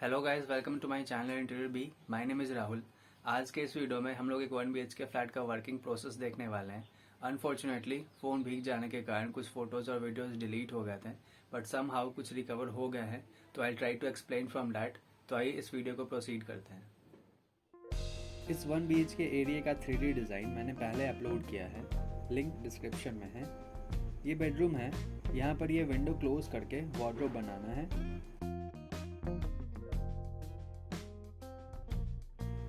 Hello guys, welcome to my channel interior B. My name is Rahul. आज के इस video में हम लोग एक 1 BHK फ्लैट का वर्किंग प्रोसेस देखने वाले हैं। अनफॉर्चुनेटली फ़ोन भीग जाने के कारण कुछ फ़ोटोज़ और वीडियोज़ डिलीट हो गए थे, बट सम हाउ कुछ रिकवर हो गए हैं। तो I try to explain from that. तो आइए इस वीडियो को प्रोसीड करते हैं। इस 1 BHK एरिया का 3D डिज़ाइन मैंने पहले अपलोड किया है, लिंक डिस्क्रिप्शन में है। ये बेडरूम है। यहाँ पर ये विंडो क्लोज करके वार्डरोब बनाना है।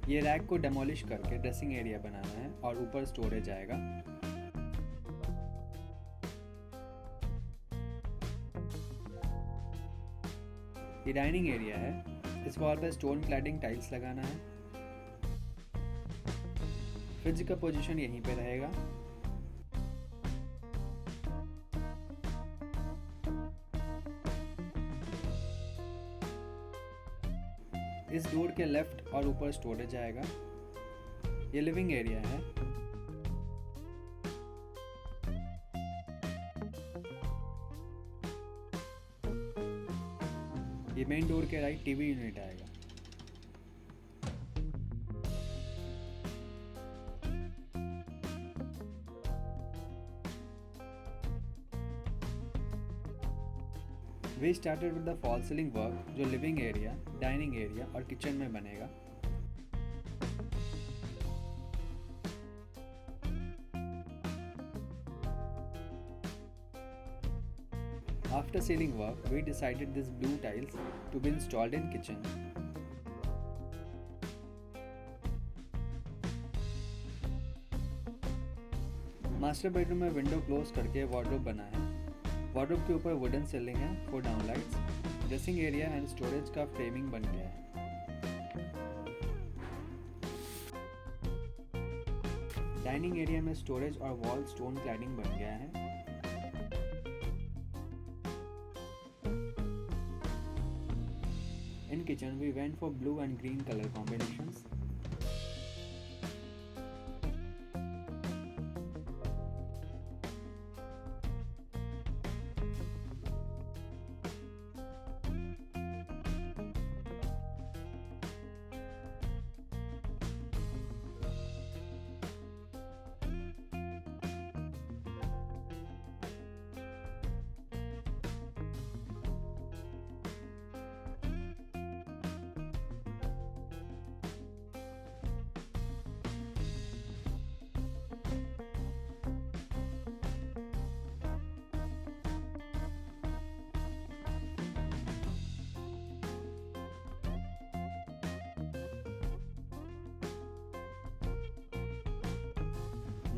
ये रैक को डेमोलिश करके ड्रेसिंग एरिया बनाना है और ऊपर स्टोरेज आएगा। ये डाइनिंग एरिया है। इस वॉल पर स्टोन क्लैडिंग टाइल्स लगाना है। फ्रिज का पोजीशन यहीं पे रहेगा। इस डोर के लेफ्ट और ऊपर स्टोरेज आएगा। ये लिविंग एरिया है। ये मेन डोर के राइट टीवी यूनिट आएगा। We started with the fall ceiling work, जो लिविंग एरिया, डाइनिंग एरिया और किचन में बनेगा। After ceiling work, we decided these blue tiles to be installed in kitchen. Master bedroom में window close करके wardrobe बना है। Wardrobe के ऊपर वुडन सीलिंग है for downlights. Dressing area and storage का फ्रेमिंग बन गया है। डाइनिंग एरिया में स्टोरेज और वॉल स्टोन क्लैडिंग बन गया है। In kitchen, we went for blue and green color combinations.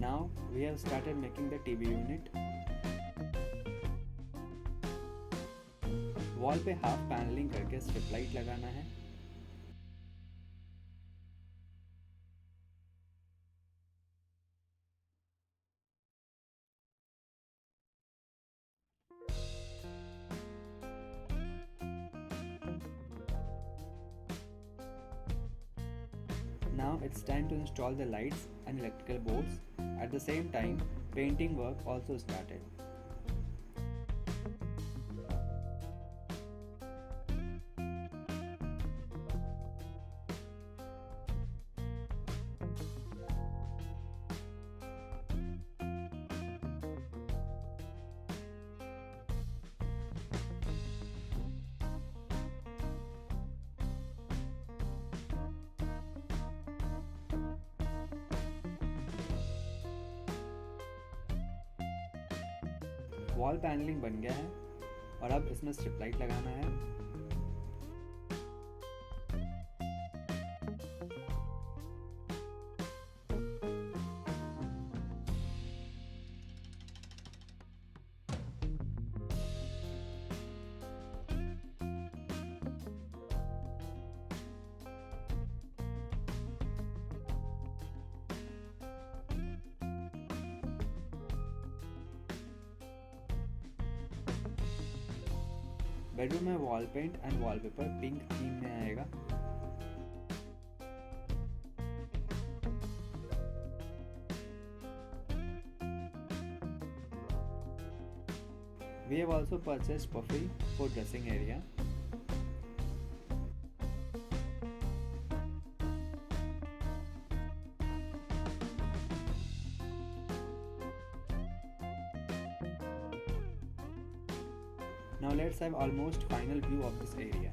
Now we have started making the TV unit. Wall पे हाफ पैनलिंग करके स्ट्रिप लाइट लगाना है। Now it's time to install the lights and electrical boards. At the same time, painting work also started. Wall panelling बन गया है और अब इसमें स्ट्रिप लाइट लगाना है। बेडरूम में wall paint and wallpaper pink theme में आएगा। We have also purchased puffy for dressing area. Now let's have almost final view of this area.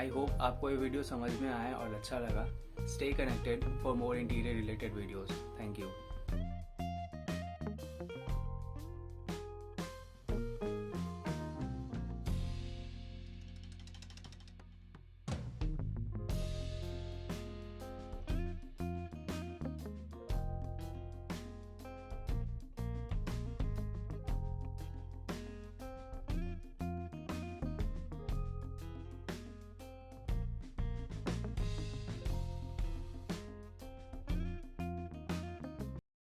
I hope आपको ये वीडियो समझ में आया और अच्छा लगा. Stay connected for more interior related videos. Thank you.